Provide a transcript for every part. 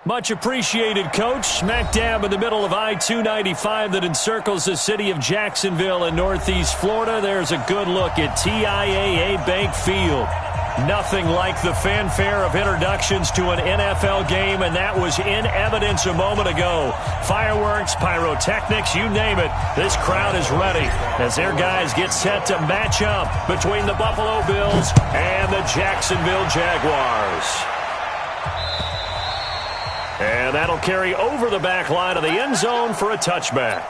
Much appreciated, Coach. Smack dab in the middle of I-295 that encircles the city of Jacksonville in Northeast Florida. There's a good look at TIAA Bank Field. Nothing like the fanfare of introductions to an NFL game, and that was in evidence a moment ago. Fireworks, pyrotechnics, you name it. This crowd is ready as their guys get set to match up between the Buffalo Bills and the Jacksonville Jaguars. And that'll carry over the back line of the end zone for a touchback.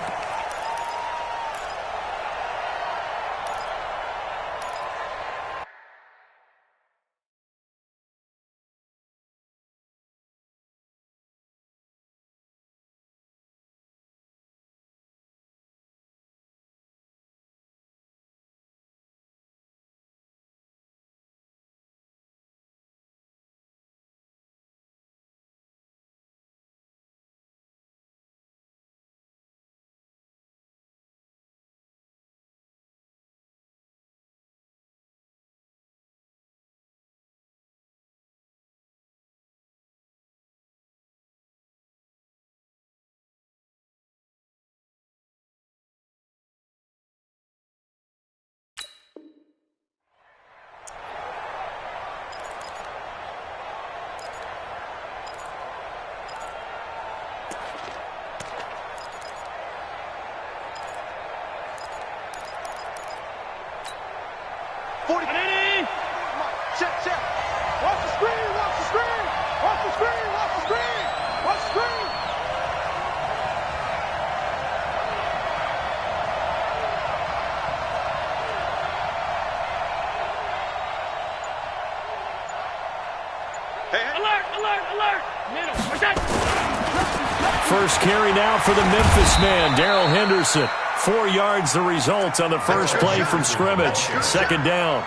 First carry now for the Memphis man, Darrell Henderson. 4 yards the result on the first play from scrimmage. Second down.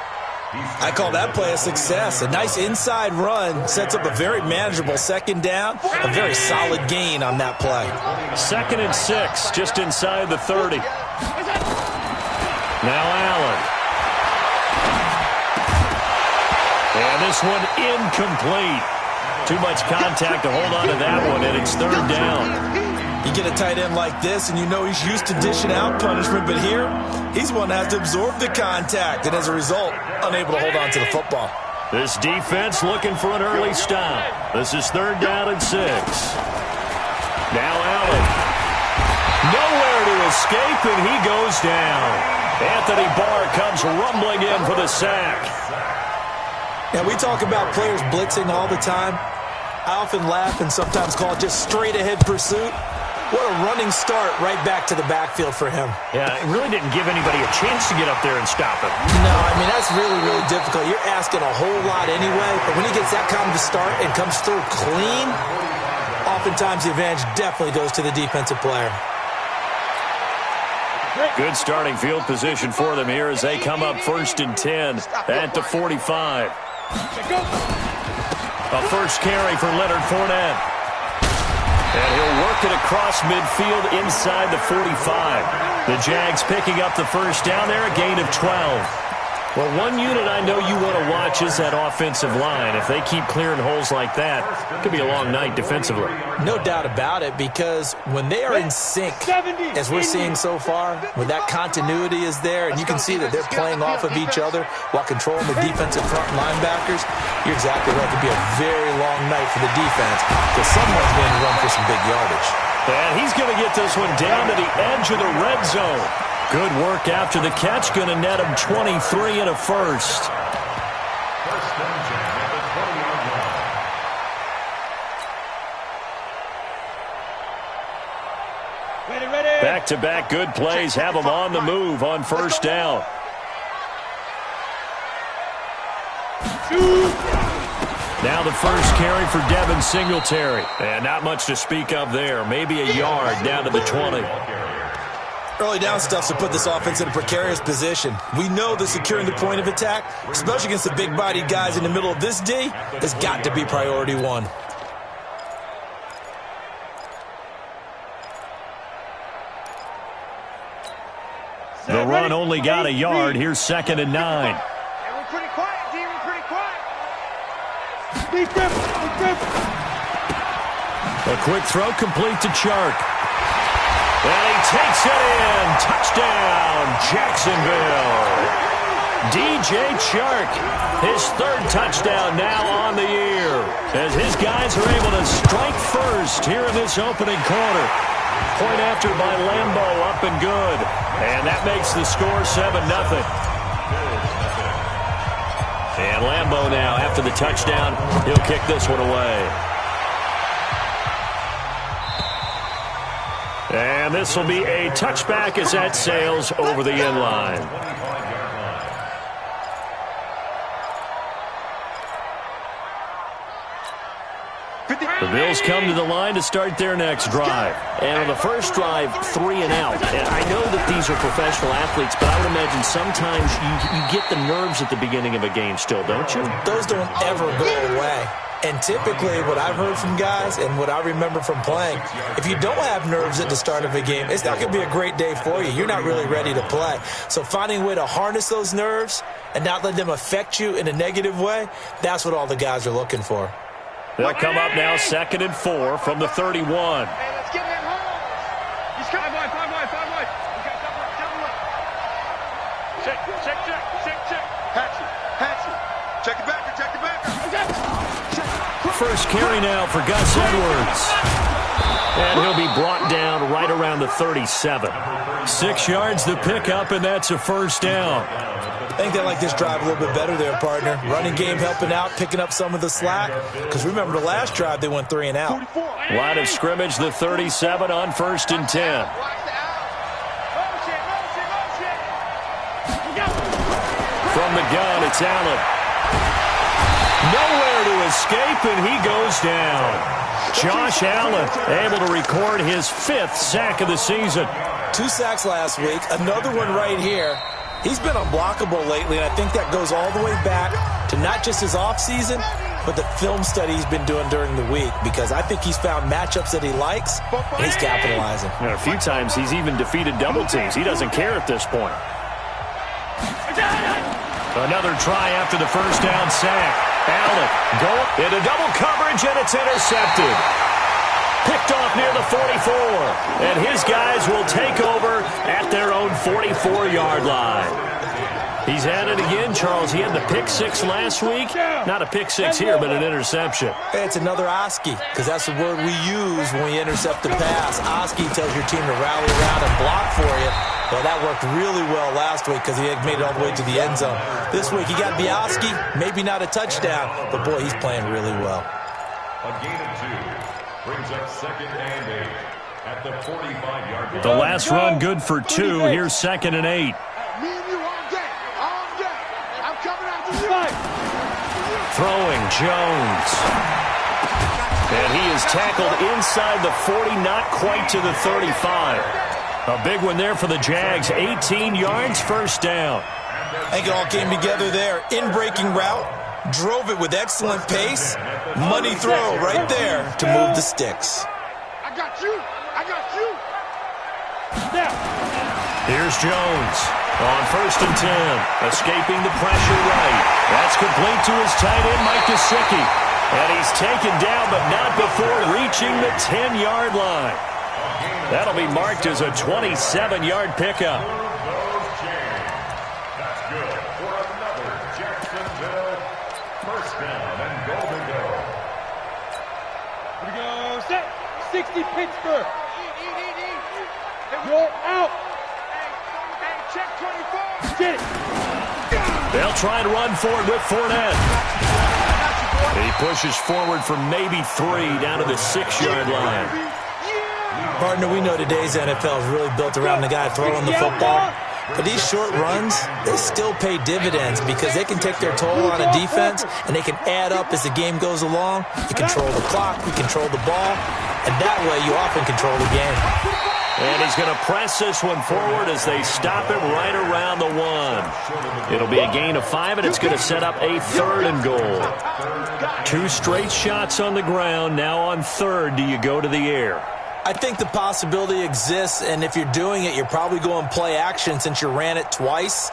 I call that play a success. A nice inside run sets up a very manageable second down. A very solid gain on that play. 2nd and 6, just inside the 30. Now Allen. And this one incomplete. Too much contact to hold on to that one, and it's 3rd down. You get a tight end like this, and you know he's used to dishing out punishment, but here, he's one that has to absorb the contact, and as a result, unable to hold on to the football. This defense looking for an early stop. This is 3rd down and 6. Now Allen. Nowhere to escape, and he goes down. Anthony Barr comes rumbling in for the sack. Yeah, we talk about players blitzing all the time. I often laugh and sometimes call it just straight-ahead pursuit. What a running start right back to the backfield for him. Yeah, it really didn't give anybody a chance to get up there and stop him. No, I mean, that's really, really difficult. You're asking a whole lot anyway, but when he gets that kind of a start and comes through clean, oftentimes the advantage definitely goes to the defensive player. Good starting field position for them here as they come up 1st and 10 at the 45. A first carry for Leonard Fournette. And he'll work it across midfield inside the 45. The Jags picking up the first down there, a gain of 12. Well, one unit I know you want to watch is that offensive line. If they keep clearing holes like that, it could be a long night defensively. No doubt about it, because when they are in sync, as we're seeing so far, when that continuity is there, and you can see that they're playing off of each other while controlling the defensive front linebackers, you're exactly right. It could be a very long night for the defense, because someone's going to run for some big yardage. And he's going to get this one down to the edge of the red zone. Good work after the catch, going to net him 23 and a first. Back-to-back good plays have them on the move on first down. Now the first carry for Devin Singletary. And not much to speak of there. Maybe a yard down to the 20. Early down stuff to put this offense in a precarious position. We know that securing the point of attack, especially against the big-bodied guys in the middle of this D, has got to be priority one. The run only got a yard. Here's 2nd and 9. And we're pretty quiet, D. We're pretty quiet. Defense. A quick throw complete to Chark. And he takes it in. Touchdown, Jacksonville. DJ Chark, his third touchdown now on the year, as his guys are able to strike first here in this opening quarter. Point after by Lambeau, up and good. And that makes the score 7-0. And Lambeau now, after the touchdown, he'll kick this one away. And this will be a touchback as that sails over the end line. The Bills come to the line to start their next drive. And on the first drive, 3 and out. And I know that these are professional athletes, but I would imagine sometimes you get the nerves at the beginning of a game still, don't you? Those don't ever go away. And typically what I've heard from guys and what I remember from playing, if you don't have nerves at the start of a game, it's not going to be a great day for you. You're not really ready to play. So finding a way to harness those nerves and not let them affect you in a negative way, that's what all the guys are looking for. They'll come up now 2nd and 4 from the 31. Hey, let's get him home. He's coming. 5 wide. Okay, double up. Check. Patsy. Check the backer. Okay. First carry now for Gus Edwards. And he'll be brought down right around the 37. 6 yards the pickup, and that's a first down. I think they like this drive a little bit better there, partner. Running game helping out, picking up some of the slack. Because remember, the last drive they went 3 and out. Line of scrimmage, the 37 on 1st and 10. From the gun, it's Allen. Nowhere to escape, and he goes down. Josh Allen able to record his 5th sack of the season. 2 sacks last week, another one right here. He's been unblockable lately, and I think that goes all the way back to not just his offseason, but the film study he's been doing during the week, because I think he's found matchups that he likes, and he's capitalizing. And a few times he's even defeated double teams. He doesn't care at this point. Another try after the first down sack. Allen going into double coverage, and it's intercepted. Picked off near the 44. And his guys will take over at their own 44-yard line. He's at it again, Charles. He had the pick 6 last week. Not a pick 6 here, but an interception. It's another Oski, because that's the word we use when we intercept the pass. Oski tells your team to rally around and block for you. Well, that worked really well last week because he had made it all the way to the end zone. This week he got Oski, maybe not a touchdown, but boy, he's playing really well. A gain of 2 brings up 2nd and 8 at the 45-yard line. The last run good for 2. Here's 2nd and 8. Me and you all day. I'm coming after you. Throwing Jones. And he is tackled inside the 40, not quite to the 35. A big one there for the Jags. 18 yards, first down. I think it all came together there. In-breaking route, drove it with excellent pace. Money throw right there to move the sticks. I got you. Here's Jones on 1st and 10. Escaping the pressure right. That's complete to his tight end, Mike Gesicki. And he's taken down, but not before reaching the 10-yard line. That'll be marked as a 27-yard pickup. That's good for another Jacksonville first down and goal to go. Here we go. Set. 60 Pittsburgh. You're out. Hey, check 24. Get it. They'll try and run for it with Fournette. He pushes forward for maybe 3 down to the 6-yard line. Partner, we know today's NFL is really built around the guy throwing the football. But these short runs, they still pay dividends because they can take their toll on a defense and they can add up as the game goes along. You control the clock, you control the ball, and that way you often control the game. And he's going to press this one forward as they stop him right around the 1. It'll be a gain of 5, and it's going to set up a 3rd and goal. 2 straight shots on the ground. Now on 3rd, do you go to the air? I think the possibility exists, and if you're doing it, you're probably going play action since you ran it twice.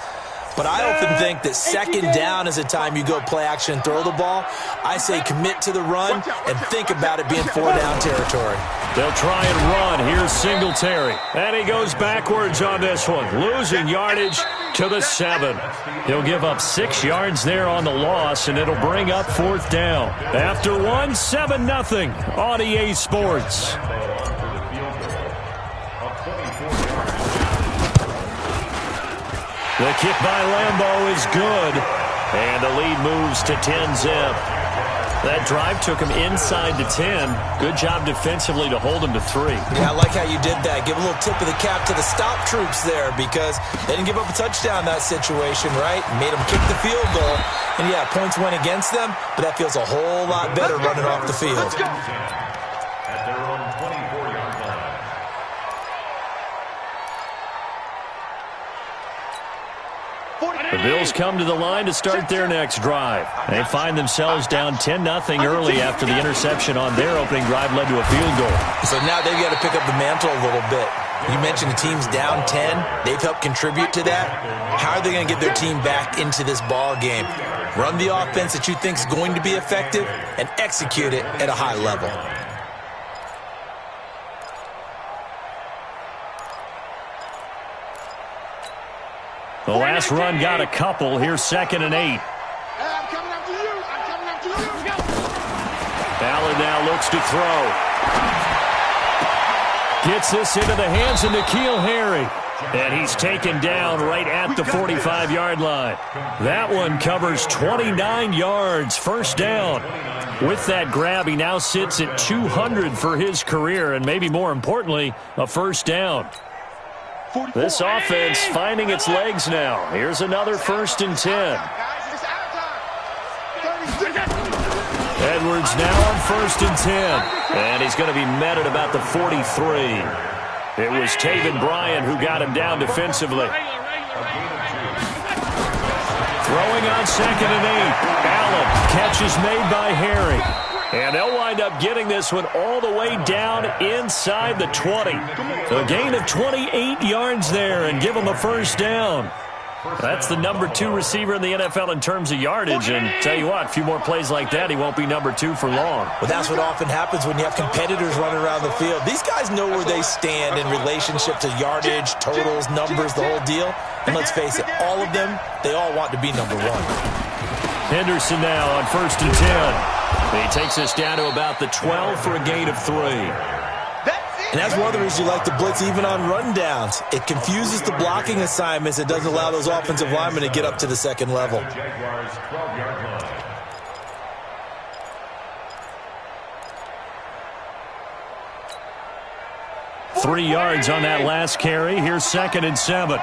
But I often think that second down is a time you go play action and throw the ball. I say commit to the run and think about it being 4-down territory. They'll try and run. Here's Singletary. And he goes backwards on this one, losing yardage to the 7. He'll give up 6 yards there on the loss, and it'll bring up 4th down. After 7-0 on EA Sports. The kick by Lambeau is good, and the lead moves to 10-zip. That drive took him inside the 10. Good job defensively to hold him to 3. Yeah, I like how you did that. Give a little tip of the cap to the stop troops there because they didn't give up a touchdown in that situation, right? Made them kick the field goal. And, yeah, points went against them, but that feels a whole lot better running off the field. At their own 24-yard line. The Bills come to the line to start their next drive. They find themselves down 10-0 early after the interception on their opening drive led to a field goal. So now they've got to pick up the mantle a little bit. You mentioned the team's down 10. They've helped contribute to that. How are they going to get their team back into this ball game? Run the offense that you think is going to be effective and execute it at a high level. The last run got a couple. Here's 2nd and 8. I'm coming after you. I'm coming after you. Let's go. Allen now looks to throw. Gets this into the hands of N'Keal Harry. And he's taken down right at the 45-yard line. That one covers 29 yards. 1st down. With that grab, he now sits at 200 for his career, and maybe more importantly, a 1st down. This offense finding its legs now. Here's another 1st and 10. Edwards now on 1st and 10. And he's going to be met at about the 43. It was Taven Bryan who got him down defensively. Throwing on 2nd and 8. Allen, catch is made by Harry. And they'll wind up getting this one all the way down inside the 20. A gain of 28 yards there and give them a 1st down. That's the number 2 receiver in the NFL in terms of yardage. And tell you what, a few more plays like that, he won't be number 2 for long. Well, that's what often happens when you have competitors running around the field. These guys know where they stand in relationship to yardage, totals, numbers, the whole deal. And let's face it, all of them, they all want to be number 1. Henderson now on 1st and 10. He takes us down to about the 12 for a gain of 3. And that's one of the reasons you like to blitz even on rundowns. It confuses the blocking assignments. It doesn't allow those offensive linemen to get up to the 2nd level. Jaguars 12-yard line. 3 yards on that last carry. Here's 2nd and 7.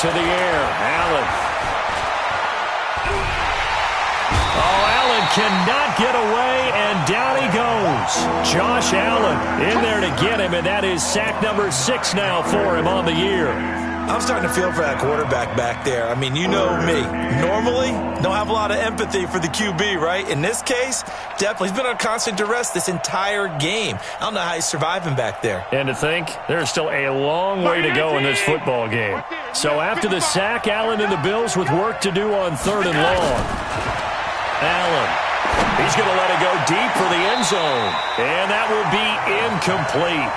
To the air, Allen. Cannot get away, and down he goes. Josh Allen in there to get him, and that is sack number 6 now for him on the year. I'm starting to feel for that quarterback back there. I mean, you know me. Normally, don't have a lot of empathy for the QB, right? In this case, definitely. He's been on constant duress this entire game. I don't know how he's surviving back there. And to think, there's still a long way to go in this football game. So after the sack, Allen and the Bills with work to do on 3rd and long. Allen. He's going to let it go deep for the end zone. And that will be incomplete.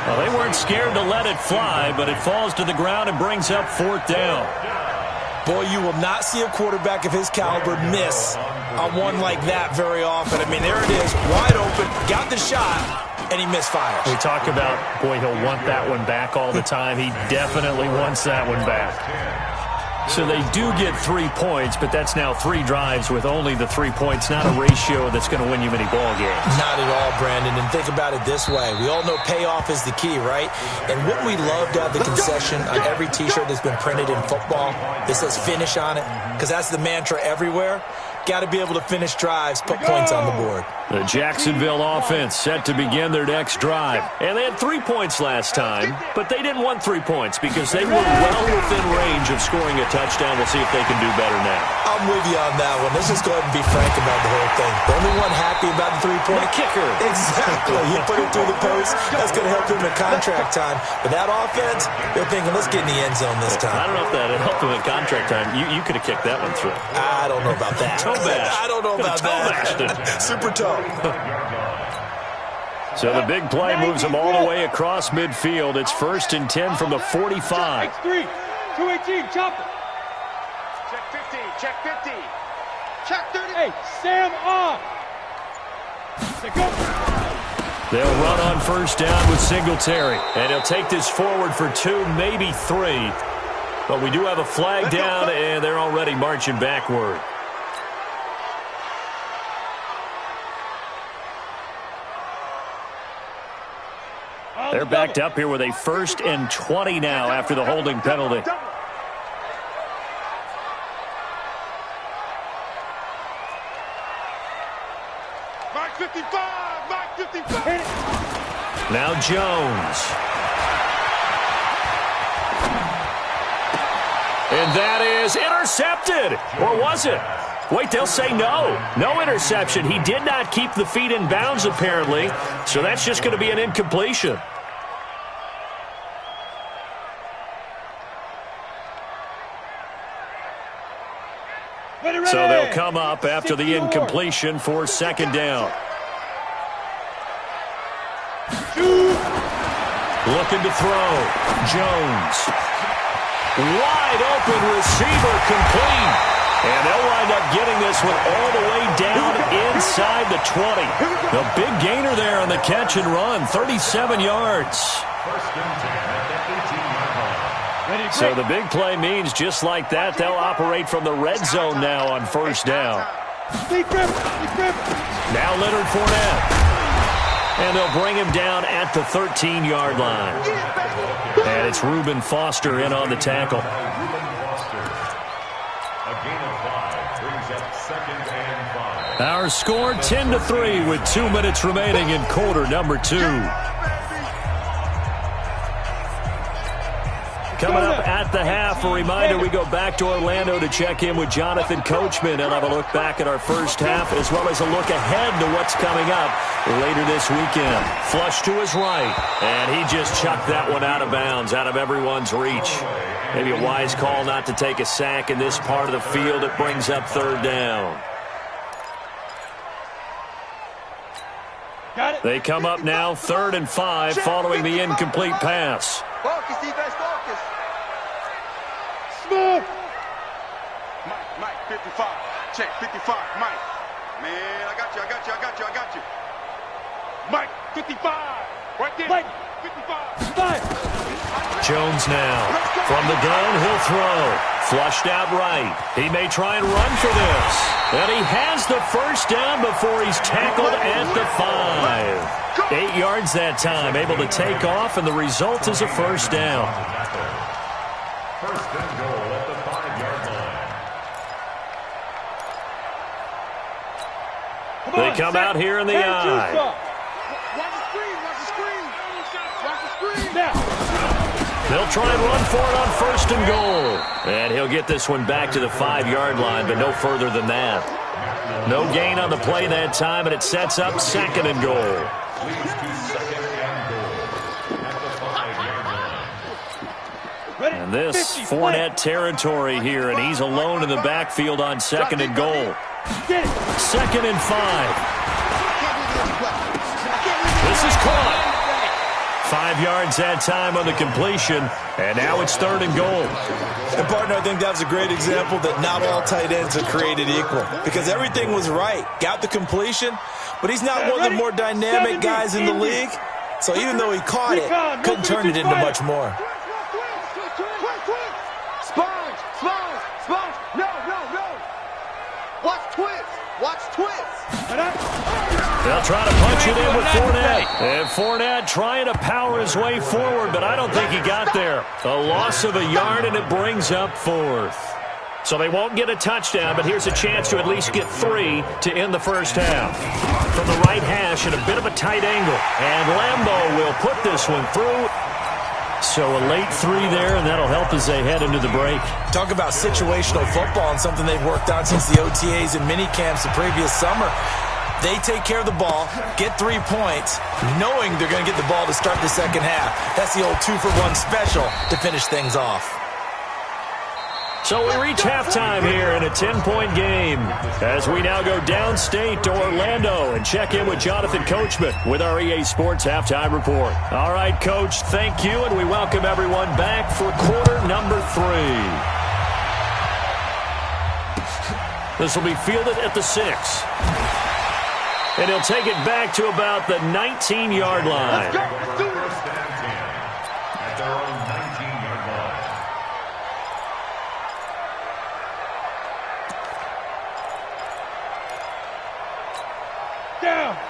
Well, they weren't scared to let it fly, but it falls to the ground and brings up 4th down. Boy, you will not see a quarterback of his caliber miss on one like that very often. I mean, there it is, wide open, got the shot, and he misfires. We talk about, boy, he'll want that one back all the time. He definitely wants that one back. So they do get 3 points, but that's now 3 drives with only the 3 points, not a ratio that's going to win you many ball games. Not at all, Brandon. And think about it this way. We all know payoff is the key, right? And wouldn't we love to have the concession on every T-shirt that's been printed in football that says finish on it? Because that's the mantra everywhere. Got to be able to finish drives, put points on the board. The Jacksonville offense set to begin their next drive. And they had 3 points last time, but they didn't want 3 points because they were well within range of scoring a touchdown. We'll see if they can do better now. I'm with you on that one. Let's just go ahead and be frank about the whole thing. The only one happy about the 3-point kicker. Exactly. He put it through the post. That's going to help him in contract time. But that offense, they're thinking, let's get in the end zone this time. I don't know if that helped him in contract time. You could have kicked that one through. I don't know about that. Toe bash. I don't know about that. Super toe. So the big play moves them all the way across midfield. It's 1st and 10 from the 45. X3, 218, chopper. Check 50, check 50. Check 30. Hey, Sam on. They'll run on 1st down with Singletary. And he'll take this forward for 2, maybe 3. But we do have a flag down, and they're already marching backward. They're backed up here with a 1st and 20 now after the holding penalty. Mike 55, Mike 55. Now Jones. And that is intercepted. Or was it? Wait, they'll say no. No interception. He did not keep the feet in bounds, apparently. So that's just going to be an incompletion. So they'll come up after the incompletion for 2nd down. Looking to throw. Jones. Wide open receiver, complete. And they'll wind up getting this one all the way down inside the 20. The big gainer there on the catch and run, 37 yards. So the big play means just like that, they'll operate from the red zone now on 1st down. Now Leonard Fournette. And they'll bring him down at the 13-yard line. And it's Reuben Foster in on the tackle. A gain of 5 brings up 2nd and 5. Our score 10-3 with 2 minutes remaining in quarter number 2. Coming up at the half, a reminder, we go back to Orlando to check in with Jonathan Coachman and have a look back at our first half as well as a look ahead to what's coming up later this weekend. Flush to his right, and he just chucked that one out of bounds, out of everyone's reach. Maybe a wise call not to take a sack in this part of the field. It brings up 3rd down. They come up now 3rd and 5 following the incomplete pass. Focus, defense, focus. Smooth. Mike, 55. Check, 55, Mike. Man, I got you. Mike, 55. Right there. Mike, 55. Jones now. From the gun, he'll throw. Flushed out right. He may try and run for this. And he has the 1st down before he's tackled at the 5. 8 yards that time, able to take off, and the result is a 1st down. 1st and goal at the 5-yard line. They come out here in the eye. Watch the screen. Now. They'll try and run for it on 1st and goal. And he'll get this one back to the 5-yard line, but no further than that. No gain on the play that time, and it sets up 2nd and goal. Leads to 2nd and goal at the 5-yard line. And this Fournette territory here, and he's alone in the backfield on 2nd and goal. 2nd and 5. This is caught. 5 yards that time on the completion, and now it's 3rd and goal. And, partner, I think that was a great example that not all tight ends are created equal because everything was right. Got the completion, but he's not one of the more dynamic guys in the league. So even though he caught it, couldn't turn it into much more. Sponge. No. Watch twist. They'll try to punch it in with Fournette. And Fournette trying to power his way forward, but I don't think he got there. A loss of a yard, and it brings up 4th. So they won't get a touchdown, but here's a chance to at least get 3 to end the first half. From the right hash at a bit of a tight angle. And Lambeau will put this one through. So a late 3 there, and that'll help as they head into the break. Talk about situational football and something they've worked on since the OTAs and mini camps the previous summer. They take care of the ball, get 3 points, knowing they're going to get the ball to start the second half. That's the old 2-for-1 special to finish things off. So we reach halftime here in a 10-point game as we now go downstate to Orlando and check in with Jonathan Coachman with our EA Sports Halftime Report. All right, Coach, thank you, and we welcome everyone back for quarter number 3. This will be fielded at the 6. And he'll take it back to about the 19-yard line. First down 10 at their own 19-yard line.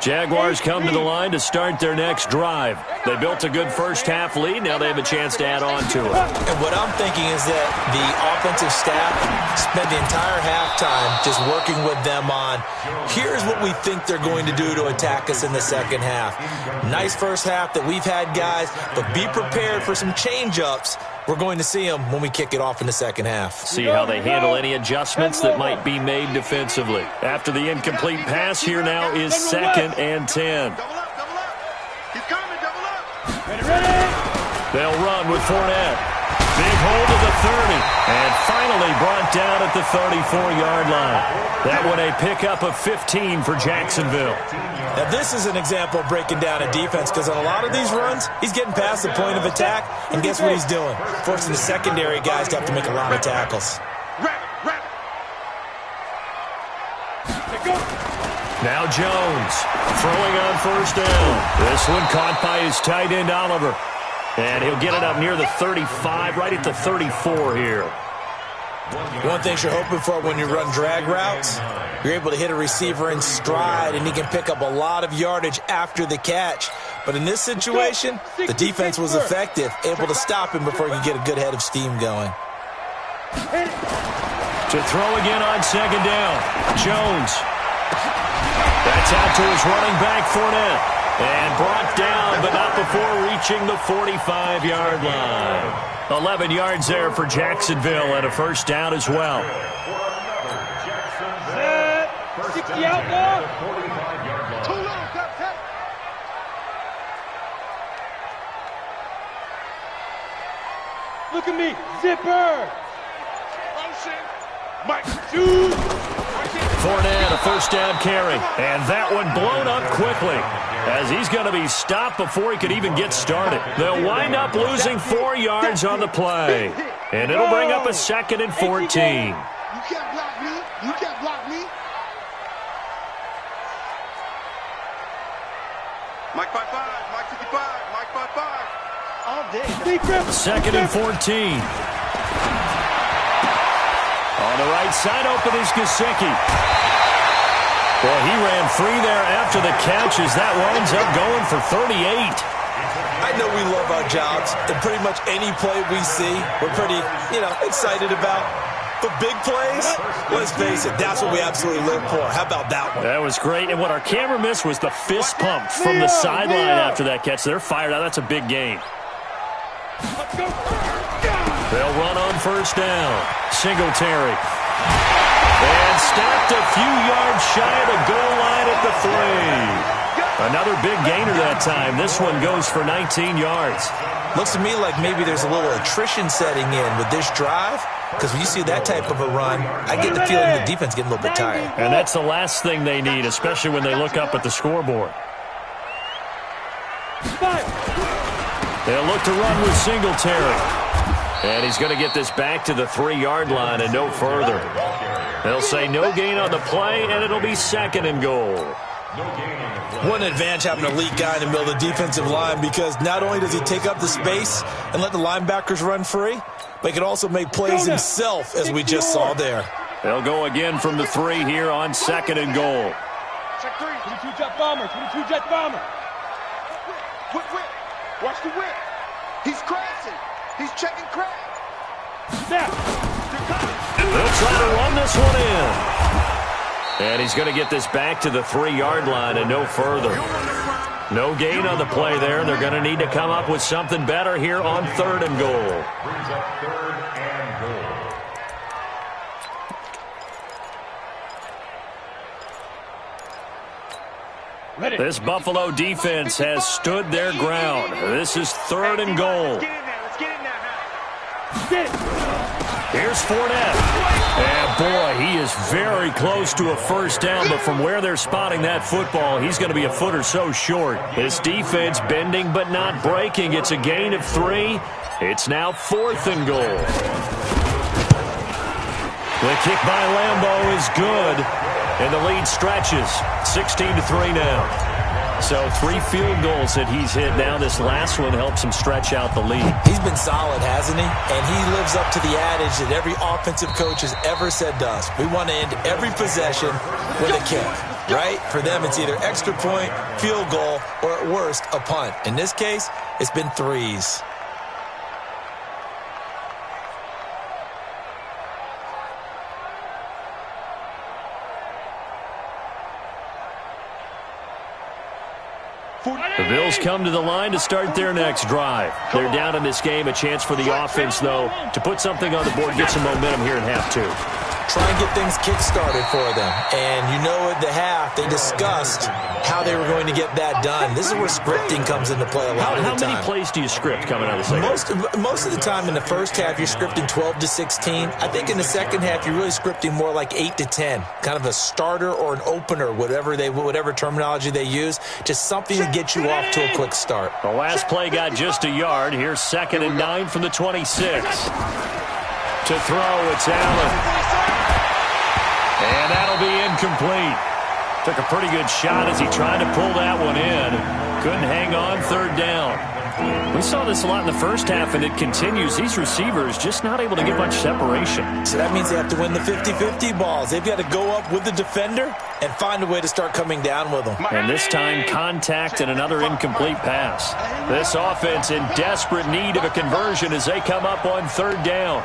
Jaguars come to the line to start their next drive. They built a good first-half lead. Now they have a chance to add on to it. And what I'm thinking is that the offensive staff spent the entire halftime just working with them on, here's what we think they're going to do to attack us in the second half. Nice first half that we've had, guys, but be prepared for some change-ups. We're going to see them when we kick it off in the second half. See how they handle any adjustments that might be made defensively. After the incomplete pass, here now is 2nd and 10. Double up. He's coming, double up. They'll run with Fournette. Big hold of the 30. And finally brought down at the 34-yard line. That one a pickup of 15 for Jacksonville. Now, this is an example of breaking down a defense because on a lot of these runs, he's getting past the point of attack, and guess what he's doing? Forcing the secondary guys to have to make a lot of tackles. Now Jones throwing on first down. This one caught by his tight end, Oliver. And he'll get it up near the 35, right at the 34 here. One thing you're hoping for when you run drag routes, you're able to hit a receiver in stride, and he can pick up a lot of yardage after the catch. But in this situation, the defense was effective, able to stop him before he could get a good head of steam going. To throw again on second down, Jones. That's out to his running back, Fournette. And brought down, but not before reaching the 45-yard line. 11 yards there for Jacksonville and a first down as well. 60 out now. Too low, Look at me, zipper. Mike, dude. Fournette, a first down carry. And that one blown up quickly as he's going to be stopped before he could even get started. They'll wind up losing 4 yards on the play. And it'll bring up a 2nd and 14. You can't block me. You can't block me. Mike 5-5, Mike 55, Mike 5-5. All day. 2nd and 14. On the right side, open is Gesicki. Boy, he ran free there after the catch as that winds up going for 38. I know we love our jobs, and pretty much any play we see, we're pretty, excited about. But big plays, let's face it, that's what we absolutely live for. How about that one? That was great, and what our camera missed was the fist pump from the sideline after that catch. They're fired out. That's a big game. They'll run on first down. Singletary. And stopped a few yards shy of the goal line at the 3. Another big gainer that time. This one goes for 19 yards. Looks to me like maybe there's a little attrition setting in with this drive, because when you see that type of a run, I get the feeling the defense getting a little bit tired. And that's the last thing they need, especially when they look up at the scoreboard. They'll look to run with Singletary. And he's going to get this back to the 3-yard line and no further. They'll say no gain on the play, and it'll be 2nd and goal. One advantage having an elite guy in the middle of the defensive line, because not only does he take up the space and let the linebackers run free, but he can also make plays himself, as we just saw there. They'll go again from the 3 here on 2nd and goal. Check 3. 22 jet bomber. 22 jet bomber. Whip. Watch the whip. He's crashing. He's checking crash. Snap. They'll try to run this one in. And he's going to get this back to the 3-yard line and no further. No gain on the play there. They're going to need to come up with something better here on 3rd and goal. Brings up 3rd and goal. This Buffalo defense has stood their ground. This is 3rd and goal. Here's Fournette. And, boy, he is very close to a first down, but from where they're spotting that football, he's going to be a foot or so short. This defense bending but not breaking. It's a gain of 3. It's now 4th and goal. The kick by Lambeau is good, and the lead stretches. 16-3 now. So 3 field goals that he's hit now. This last one helps him stretch out the lead. He's been solid, hasn't he? And he lives up to the adage that every offensive coach has ever said to us. We want to end every possession with a kick, right? For them, it's either extra point, field goal, or at worst, a punt. In this case, it's been 3s. The Bills come to the line to start their next drive. They're down in this game. A chance for the offense, though, to put something on the board, get some momentum here in half 2. Try and get things kick-started for them. And you know at the half, they discussed how they were going to get that done. This is where scripting comes into play a lot of the time. How many plays do you script coming out of the second half? Most of the time in the first half, you're scripting 12 to 16. I think in the second half, you're really scripting more like 8 to 10. Kind of a starter or an opener, whatever terminology they use. Just something to get you off to a quick start. The last play got just a yard. Here's 2nd and 9 from the 26. To throw, it's Allen. And that'll be incomplete. Took a pretty good shot as he tried to pull that one in. Couldn't hang on 3rd down. We saw this a lot in the first half, and it continues. These receivers just not able to get much separation. So that means they have to win the 50-50 balls. They've got to go up with the defender and find a way to start coming down with them. And this time, contact and another incomplete pass. This offense in desperate need of a conversion as they come up on 3rd down.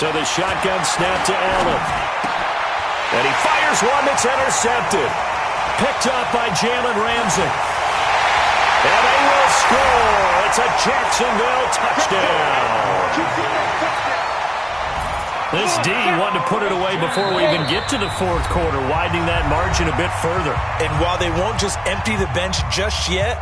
So the shotgun snap to Allen. And he fires one that's intercepted. Picked up by Jalen Ramsey. And they will score. It's a Jacksonville touchdown. This D wanted to put it away before we even get to the 4th quarter, widening that margin a bit further. And while they won't just empty the bench just yet,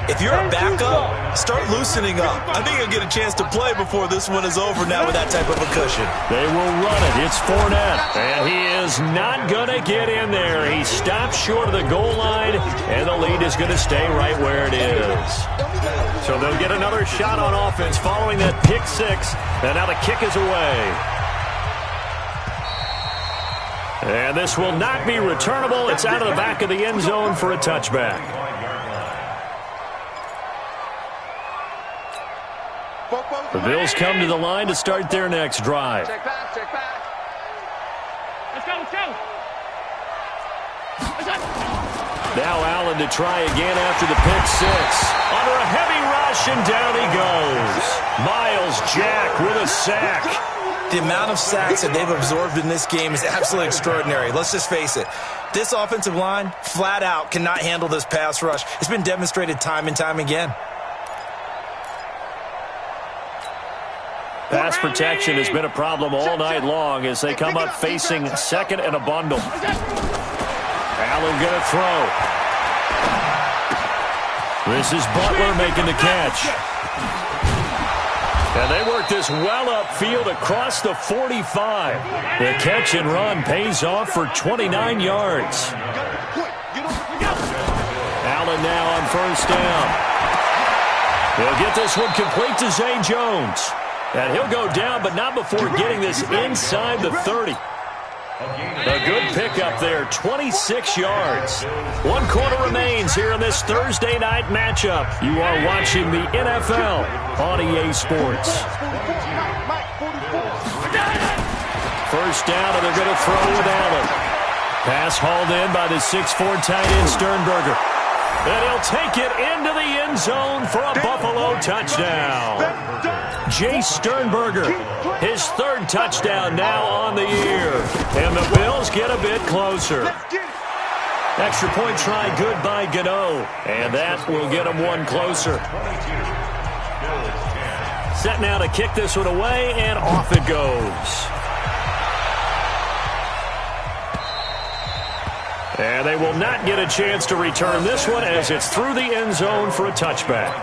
if you're a backup, start loosening up. I think you'll get a chance to play before this one is over now with that type of a cushion. They will run it. It's Fournette. And he is not going to get in there. He stops short of the goal line, and the lead is going to stay right where it is. So they'll get another shot on offense following that pick 6. And now the kick is away. And this will not be returnable. It's out of the back of the end zone for a touchback. The Bills come to the line to start their next drive. Check back. Let's go. Now Allen to try again after the pick 6. Under a heavy rush, and down he goes. Miles Jack with a sack. The amount of sacks that they've absorbed in this game is absolutely extraordinary. Let's just face it. This offensive line, flat out, cannot handle this pass rush. It's been demonstrated time and time again. Pass protection has been a problem all night long as they come up facing 2nd and a bundle. Allen going to throw. This is Butler making the catch. And they work this well upfield across the 45. The catch and run pays off for 29 yards. Allen now on 1st down. He'll get this one complete to Zay Jones. And he'll go down, but not before getting this inside the 30. A good pickup there, 26 yards. 1 quarter remains here in this Thursday night matchup. You are watching the NFL on EA Sports. 1st down, and they're going to throw with Allen. Pass hauled in by the 6'4" tight end Sternberger. And he'll take it into the end zone for a Buffalo touchdown. Jay Sternberger, his third touchdown now on the year. And the Bills get a bit closer. Extra point try good by Gano. And that will get them one closer. Set now to kick this one away, and off it goes. And they will not get a chance to return this one as it's through the end zone for a touchback.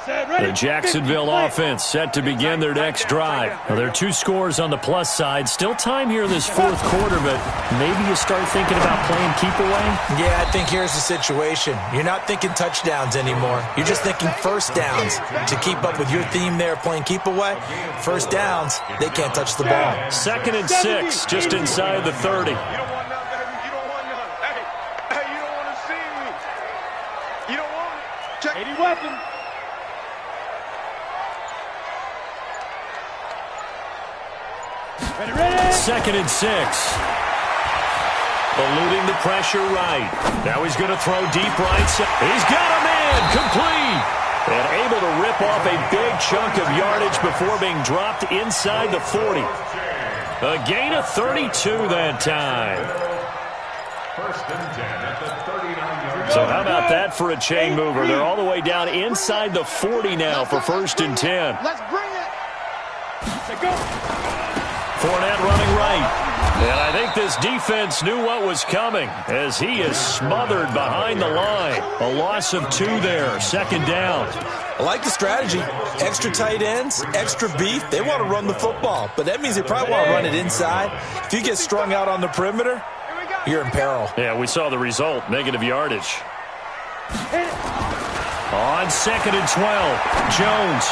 The Jacksonville offense set to begin their next drive. Well, there are two scores on the plus side. Still time here in this fourth quarter, but maybe you start thinking about playing keep away? Yeah, I think here's the situation. You're not thinking touchdowns anymore. You're just thinking first downs. To keep up with your theme there, playing keep away, first downs, they can't touch the ball. 2nd and 6, just inside the 30. You don't want none, baby. You don't want none. Hey, you don't want to see me. You don't want it. Check. 80 weapon. Ready. 2nd and 6. Eluding the pressure right. Now he's going to throw deep right side. He's got a man complete. And able to rip off a big chunk of yardage before being dropped inside the 40. A gain of 32 that time. First and 10 at the 39-yard. So how about that for a chain mover? They're all the way down inside the 40 now for 1st and 10. Let's bring it. Let's go. Fournette running right. And I think this defense knew what was coming as he is smothered behind the line. A loss of 2 there, 2nd down. I like the strategy. Extra tight ends, extra beef. They want to run the football, but that means they probably want to run it inside. If you get strung out on the perimeter, you're in peril. Yeah, we saw the result, negative yardage. On 2nd and 12, Jones.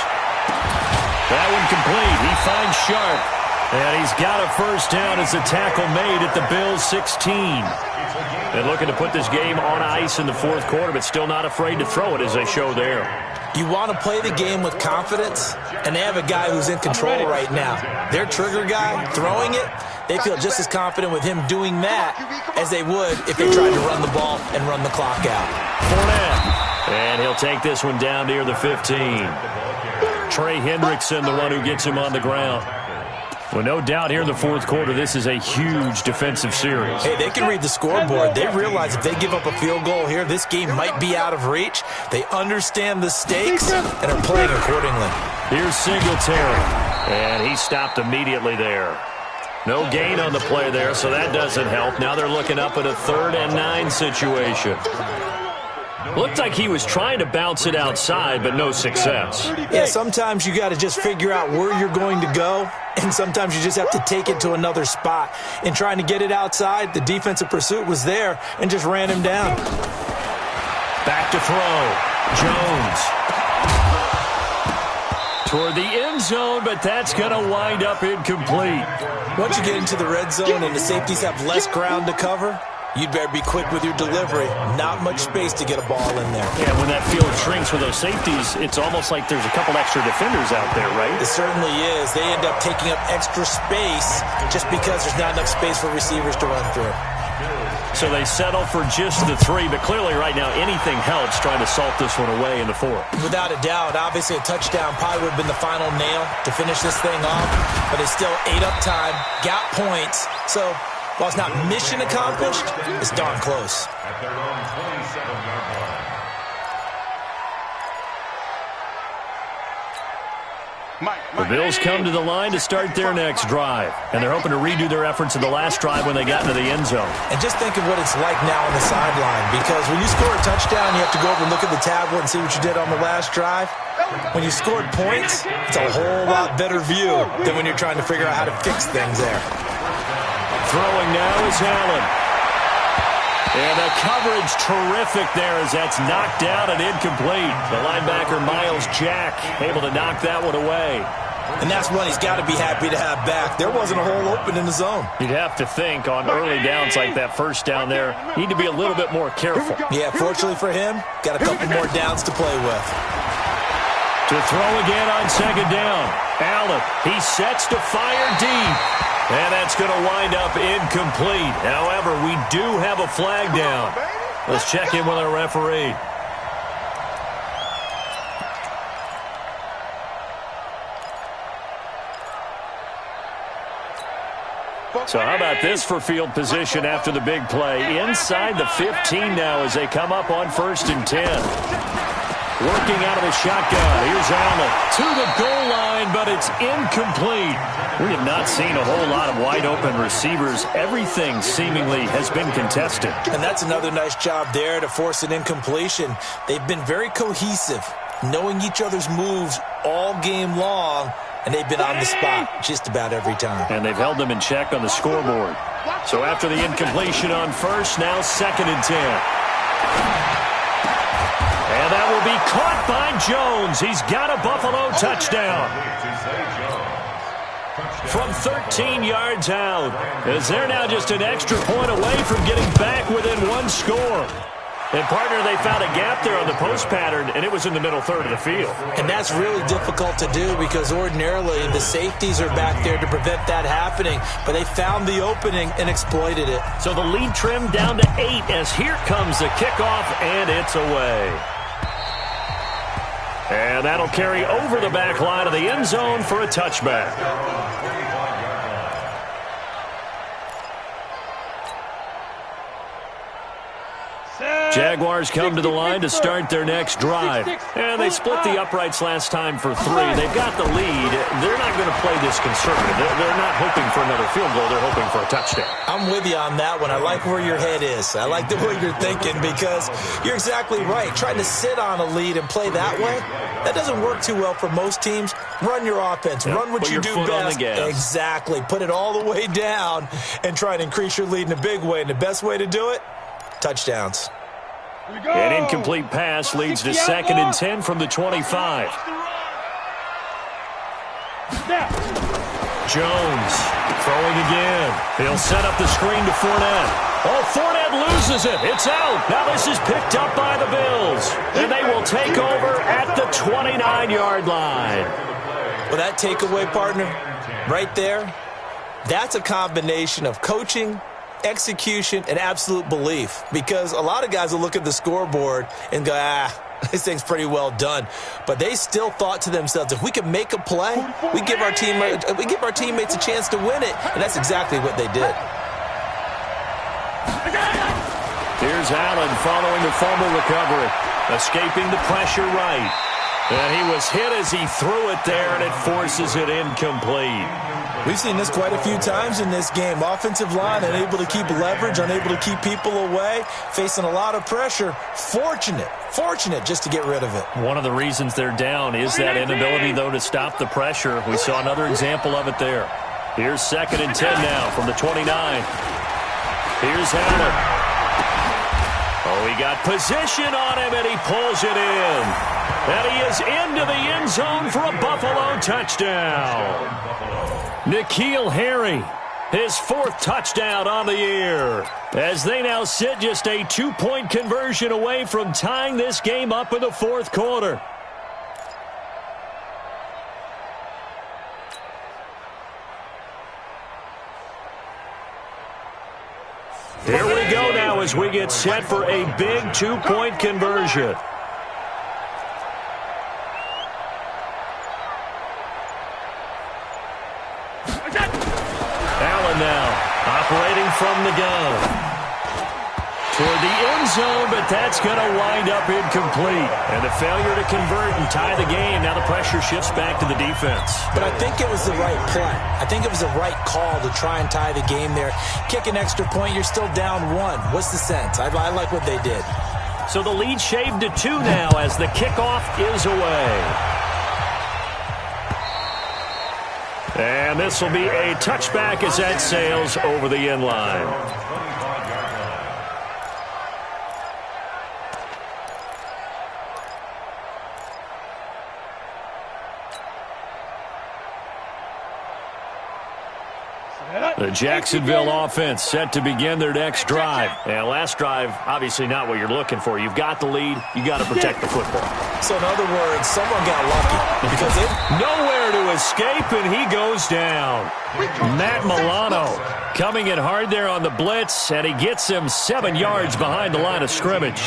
That one complete. He finds Sharp. And he's got a first down as a tackle made at the Bills' 16. And looking to put this game on ice in the fourth quarter, but still not afraid to throw it as they show there. You want to play the game with confidence, and they have a guy who's in control right now. Their trigger guy throwing it, they feel just as confident with him doing that as they would if they tried to run the ball and run the clock out. Fournette. And he'll take this one down near the 15. Trey Hendrickson, the one who gets him on the ground. Well, no doubt here in the fourth quarter, this is a huge defensive series. Hey, they can read the scoreboard. They realize if they give up a field goal here, this game might be out of reach. They understand the stakes and are playing accordingly. Here's Singletary, and he stopped immediately there. No gain on the play there, so that doesn't help. Now they're looking up at a 3rd and 9 situation. Looked like he was trying to bounce it outside, but no success. Yeah, sometimes you got to just figure out where you're going to go, and sometimes you just have to take it to another spot. In trying to get it outside, the defensive pursuit was there and just ran him down. Back to throw. Jones. Toward the end zone, but that's going to wind up incomplete. Once you get into the red zone and the safeties have less ground to cover, you'd better be quick with your delivery. Not much space to get a ball in there. Yeah, when that field shrinks with those safeties, it's almost like there's a couple extra defenders out there, right? It certainly is. They end up taking up extra space just because there's not enough space for receivers to run through. So they settle for just the 3, but clearly right now anything helps trying to salt this one away in the 4th. Without a doubt, obviously a touchdown probably would have been the final nail to finish this thing off, but it's still ate up time, got points, so while it's not mission accomplished, it's darn close. At their own 27-yard line. The Bills come to the line to start their next drive, and they're hoping to redo their efforts in the last drive when they got into the end zone. And just think of what it's like now on the sideline, because when you score a touchdown, you have to go over and look at the tablet and see what you did on the last drive. When you scored points, it's a whole lot better view than when you're trying to figure out how to fix things there. Throwing now is Allen. And the coverage terrific there as that's knocked down and incomplete. The linebacker, Miles Jack, able to knock that one away. And that's one he's got to be happy to have back. There wasn't a hole open in the zone. You'd have to think on early downs like that first down there, need to be a little bit more careful. Yeah, fortunately for him, got a couple more downs to play with. To throw again on second down. Allen, he sets to fire deep. And that's going to wind up incomplete. However, we do have a flag down. Let's check in with our referee. So how about this for field position after the big play? Inside the 15 now as they come up on 1st and 10. Working out of the shotgun. Here's Allen to the goal line, but it's incomplete. We have not seen a whole lot of wide-open receivers. Everything seemingly has been contested. And that's another nice job there to force an incompletion. They've been very cohesive, knowing each other's moves all game long, and they've been on the spot just about every time. And they've held them in check on the scoreboard. So after the incompletion on 1st, now 2nd and 10. And that will be caught by Jones. He's got a Buffalo touchdown. From 13 yards out, as they're now just an extra point away from getting back within one score. And, partner, they found a gap there on the post pattern, and it was in the middle third of the field. And that's really difficult to do because ordinarily the safeties are back there to prevent that happening. But they found the opening and exploited it. So the lead trimmed down to 8 as here comes the kickoff, and it's away. And that'll carry over the back line of the end zone for a touchback. Jaguars come to the line to start their next drive. And they split the uprights last time for 3. They've got the lead. They're not going to play this conservative. They're not hoping for another field goal. They're hoping for a touchdown. I'm with you on that one. I like where your head is. I like the way you're thinking because you're exactly right. Trying to sit on a lead and play that way, that doesn't work too well for most teams. Run your offense. Run what you do best. Exactly. Put it all the way down and try and increase your lead in a big way. And the best way to do it, touchdowns. An incomplete pass leads to 2nd and 10 from the 25. Jones throwing again. He'll set up the screen to Fournette. Oh, Fournette loses it. It's out. Now this is picked up by the Bills. And they will take over at the 29-yard line. Well, that takeaway, partner, right there, that's a combination of coaching, execution, and absolute belief. Because a lot of guys will look at the scoreboard and go, this thing's pretty well done. But they still thought to themselves, if we can make a play, we give our teammates a chance to win it. And that's exactly what they did. Here's Allen following the fumble recovery. Escaping the pressure right. And he was hit as he threw it there, and it forces it incomplete. We've seen this quite a few times in this game. Offensive line unable to keep leverage, unable to keep people away, facing a lot of pressure. Fortunate just to get rid of it. One of the reasons they're down is that inability, though, to stop the pressure. We saw another example of it there. Here's 2nd and 10 now from the 29. Here's Allen. Oh, he got position on him, and he pulls it in. And he is into the end zone for a Buffalo touchdown. N'Keal Harry, his 4th touchdown on the year, as they now sit just a 2-point conversion away from tying this game up in the 4th quarter. Here we go now as we get set for a big 2-point conversion. Allen now operating from the gun. Toward the end zone, but that's going to wind up incomplete. And the failure to convert and tie the game. Now the pressure shifts back to the defense. But I think it was the right play. I think it was the right call to try and tie the game there. Kick an extra point, you're still down 1. What's the sense? I like what they did. So the lead shaved to 2 now as the kickoff is away. And this will be a touchback as that sails over the end line. The Jacksonville offense set to begin their next drive. And last drive, obviously not what you're looking for. You've got the lead. You got to protect the football. So in other words, someone got lucky because nowhere to escape, and he goes down. Matt Milano coming in hard there on the blitz, and he gets him 7 yards behind the line of scrimmage.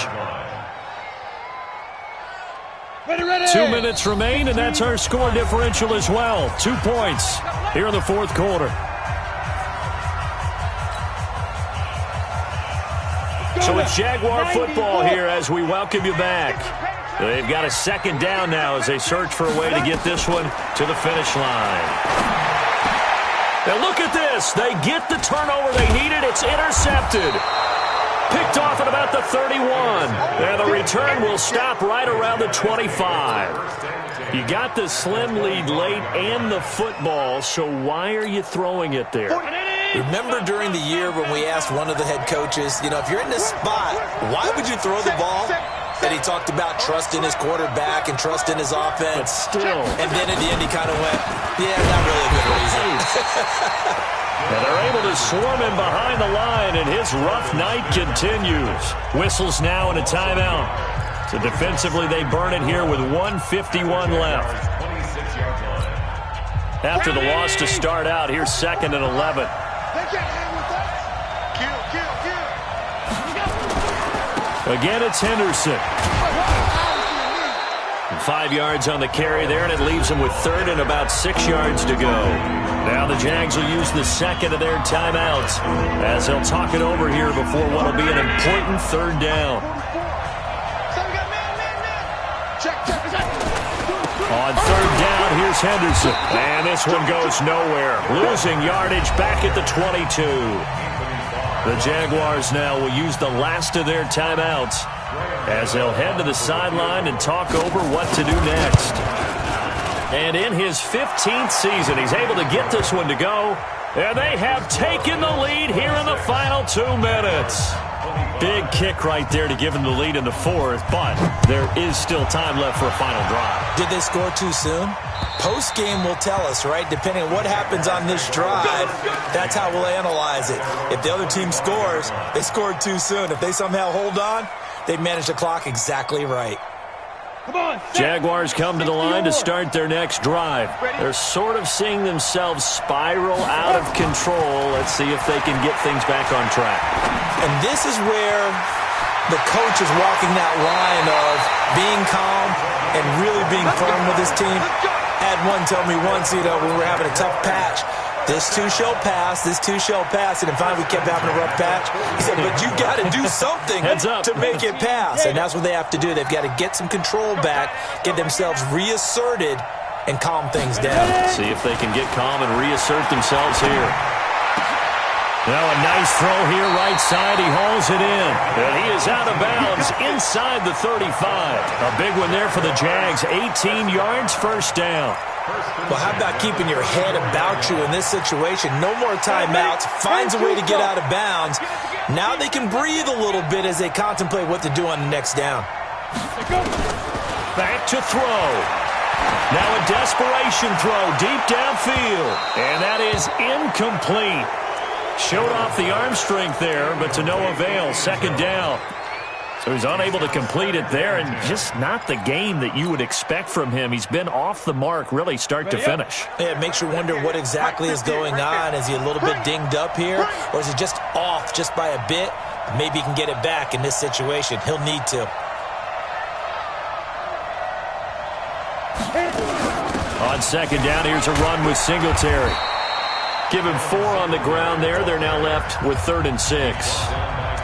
2 minutes remain, and that's our score differential as well. 2 points here in the fourth quarter. So it's Jaguar football here as we welcome you back. They've got a second down now as they search for a way to get this one to the finish line. And look at this. They get the turnover they needed. It's intercepted. Picked off at about the 31. And the return will stop right around the 25. You got the slim lead late and the football, so why are you throwing it there? Remember during the year when we asked one of the head coaches, if you're in this spot, why would you throw the ball? And he talked about trust in his quarterback and trust in his offense. But still. And then at the end he kind of went, yeah, not really a good reason. And they're able to swarm him behind the line, and his rough night continues. Whistles now and a timeout. So defensively they burn it here with 1:51 left. After the loss to start out, here's 2nd and 11. Again, it's Henderson. 5 yards on the carry there, and it leaves him with 3rd and about 6 yards to go. Now the Jags will use the second of their timeouts as they'll talk it over here before what will be an important 3rd down. On 3rd down, here's Henderson. And this one goes nowhere. Losing yardage back at the 22. The Jaguars now will use the last of their timeouts as they'll head to the sideline and talk over what to do next. And in his 15th season, he's able to get this one to go. And they have taken the lead here in the final 2 minutes. Big kick right there to give him the lead in the 4th, but there is still time left for a final drive. Did they score too soon? Post-game will tell us, right? Depending on what happens on this drive, that's how we'll analyze it. If the other team scores, they scored too soon. If they somehow hold on, they manage the clock exactly right. Jaguars come to the line to start their next drive. They're sort of seeing themselves spiral out of control. Let's see if they can get things back on track. And this is where the coach is walking that line of being calm and really being firm with his team. I had one tell me once, when we were having a tough patch, this too shall pass, this too shall pass. And finally we kept having a rough patch. He said, but you got to do something to make it pass. And that's what they have to do. They've got to get some control back, get themselves reasserted, and calm things down. See if they can get calm and reassert themselves here. Now a nice throw here, right side. He hauls it in. And he is out of bounds inside the 35. A big one there for the Jags. 18 yards, 1st down. Well, how about keeping your head about you in this situation? No more timeouts. Finds a way to get out of bounds. Now they can breathe a little bit as they contemplate what to do on the next down. Back to throw. Now a desperation throw deep downfield. And that is incomplete. Showed off the arm strength there, but to no avail. 2nd down. So he's unable to complete it there, and just not the game that you would expect from him. He's been off the mark, really, start to finish. Yeah, it makes you wonder what exactly is going on. Is he a little bit dinged up here, or is he just off just by a bit? Maybe he can get it back in this situation. He'll need to. On 2nd down, here's a run with Singletary. Give him 4 on the ground there. They're now left with 3rd and 6.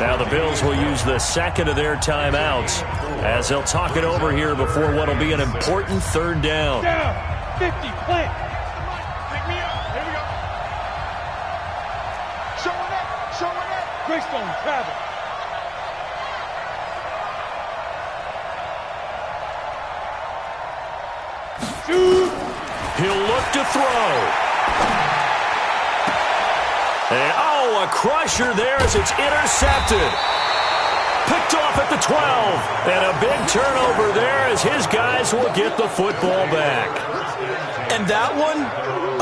Now the Bills will use the second of their timeouts as they'll talk it over here before what will be an important 3rd down. 50, plant. Pick me up. Here we go. Showing it. Greystone, travel. Shoot. He'll look to throw. And, a crusher there as it's intercepted. Picked off at the 12. And a big turnover there as his guys will get the football back. And that one,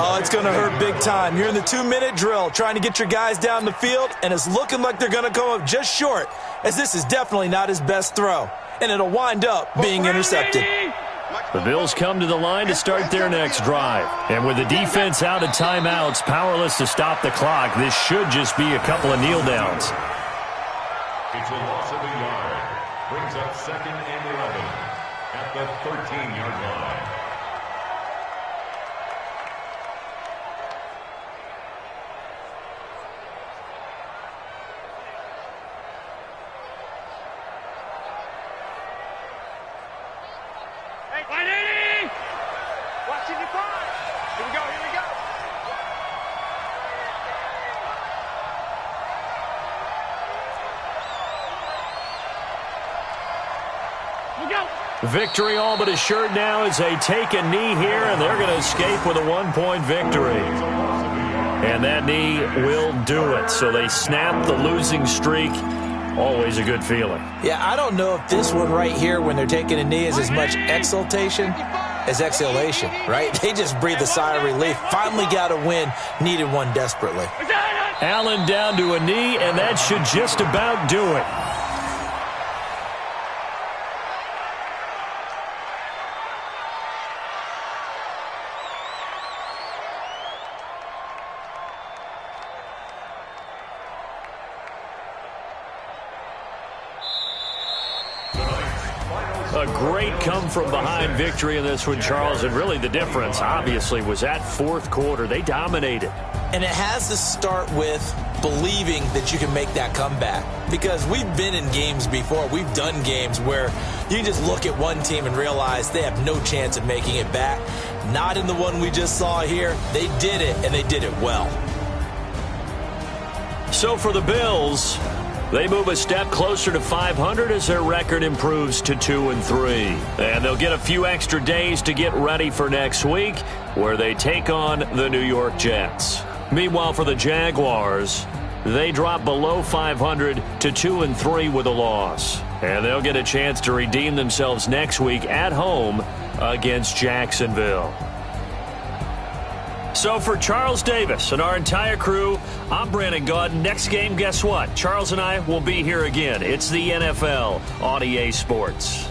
oh, it's going to hurt big time. You're in the 2-minute drill trying to get your guys down the field, and it's looking like they're going to come up just short, as this is definitely not his best throw, and it'll wind up being intercepted. The Bills come to the line to start their next drive. And with the defense out of timeouts, powerless to stop the clock, this should just be a couple of kneel downs. It's a loss of a yard. Brings up 2nd and 11 at the 13-yard line. Watching your car. Here we go, here we go. Victory all but assured now as they take a knee here, and they're going to escape with a 1-point victory. And that knee will do it. So they snap the losing streak. Always a good feeling. Yeah, I don't know if this one right here, when they're taking a knee, is as much exultation as exhalation, right? They just breathe a sigh of relief. Finally got a win. Needed one desperately. Allen down to a knee, and that should just about do it. A great come-from-behind victory in this one, Charles, and really the difference, obviously, was that fourth quarter. They dominated. And it has to start with believing that you can make that comeback, because we've been in games before. We've done games where you can just look at one team and realize they have no chance of making it back. Not in the one we just saw here. They did it, and they did it well. So for the Bills, they move a step closer to 500 as their record improves to 2-3. And they'll get a few extra days to get ready for next week, where they take on the New York Jets. Meanwhile, for the Jaguars, they drop below 500 to 2-3 with a loss. And they'll get a chance to redeem themselves next week at home against Jacksonville. So for Charles Davis and our entire crew, I'm Brandon Gaudin. Next game, guess what? Charles and I will be here again. It's the NFL on EA Sports.